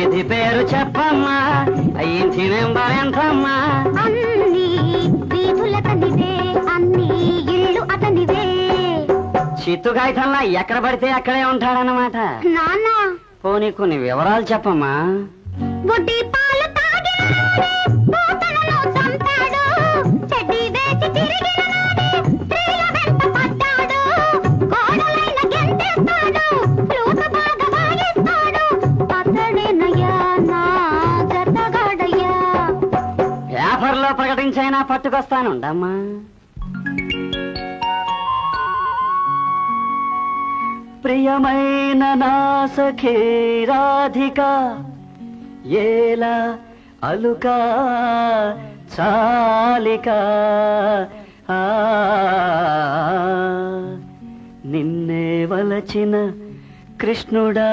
వీధి పేరు చెప్పమ్మా, ఇంటి నెంబర్ ఎంతమ్మా? అన్ని వీధులతనివే, అన్ని ఇళ్ళు అతనివే. చిత్తుగాయితల్లా ఎక్కడ పడితే అక్కడే ఉంటాడన్నమాట. నాన్న పోనీ కొన్ని వివరాలు చెప్పమ్మా. బుడ్డి పాలు తాగినాడే పోతనను చంపాడు, చెడ్డి వేసి తిరిగినాడే స్త్రీల వెంట పడ్డాడు, గోడలైన గెంటేస్తాడు, ఫ్లూట్ బాగా వాయిస్తాడు, అతడేనయ్యా నా జతగాడయ్యా. పేపర్లో ప్రకటించైనా పట్టుకొస్తానుండమ్మా. ప్రియమైన నా సఖీ రాధిక, ఏలా అలుక చాలిక, నిన్నే వలచిన కృష్ణుడా,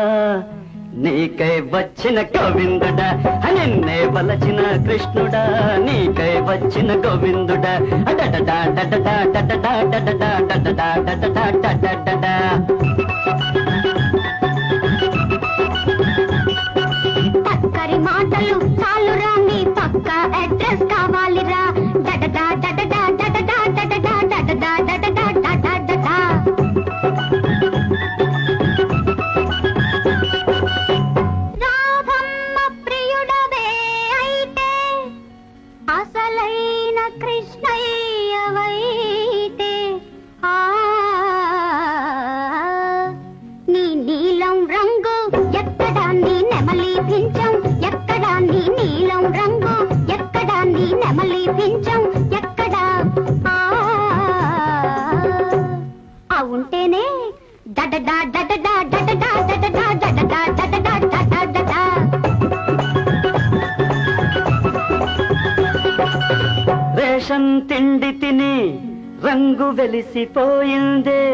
నీకై వచ్చిన గోవిందుడా, నిన్నే వలచిన కృష్ణుడా, నీకై వచ్చిన గోవిందుడా. చక్కరి మాటలు చాలురా, నీ పక్క అడ్రస్ కావాలిరా. డడడా డడడా డడడా డడడా డడడా డడడా డడడా. రాధమ్మ ప్రియుడవే అయితే, అసలైన కృష్ణయ్యవైతే, నీ నీలం రంగు ఎక్కడా, నీ నెమలి పించం ఎక్కడా, నీ నీలం రంగు ఎక్కడా, నీ నెమలి పించం ఎక్కడా. ఉంటేనే డడడా డడడా డడడా డడడా డడడా డడడా డడడా. రేషన్ తిండి తిని రంగు వెలిసిపోయిందే,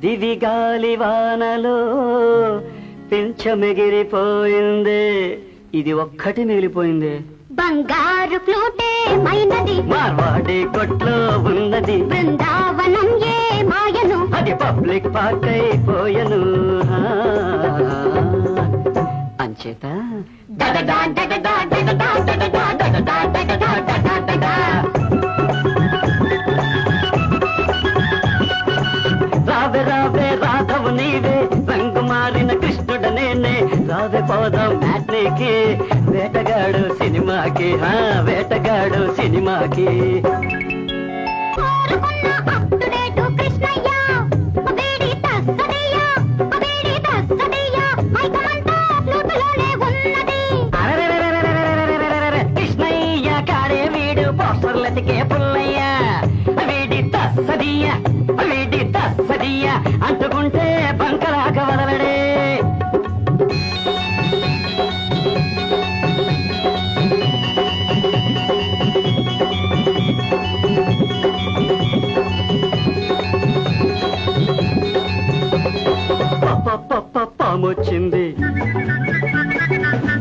దివిగాలి వానలో పింఛమెగిరిపోయిందే, ఇది ఒక్కటి మిగిలిపోయింది. బంగారు ఫ్లూటే మైనది, మార్వాడి కొట్లో ఉన్నది, బృందావనం ఏ మాయను, అది పబ్లిక్ పార్క్ అయిపోయను. అంచేత డడడా డడడా డడడా డడడా డడడా డడడా డడడా. రావే రావే రాధవు నీవే, రంగు మారిన కృష్ణుడ నేనే, రావే పోదాం మ్యాట్నీకి, వేటగాడు సినిమాకి, వేటగాడు సినిమాకి. కోరుకున్న అప్టుడేటు కృష్ణయ్య, వేడి తస్సదయ్య, వేడి తస్సదయ్య, మైకమంతా ఫ్లూటులోనే ఉన్నది. కృష్ణయ్య కాడే వీడు పోస్టర్లతికే పుల్లయ్య, వీడి తస్సదీయ, వీడి తస్సదీయ అంటుకుంటే బంకలాక వదలడే. పామొచ్చింది,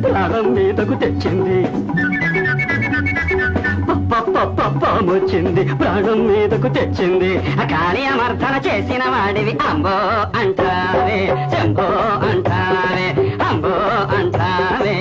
ప్రాణం మీదకు తెచ్చింది, పామొచ్చింది, ప్రాణం మీదకు తెచ్చింది. కాళీ అమర్దన చేసిన వాడివి అంబో అంటావే, శంభో అంటావే, అంబో అంటావే.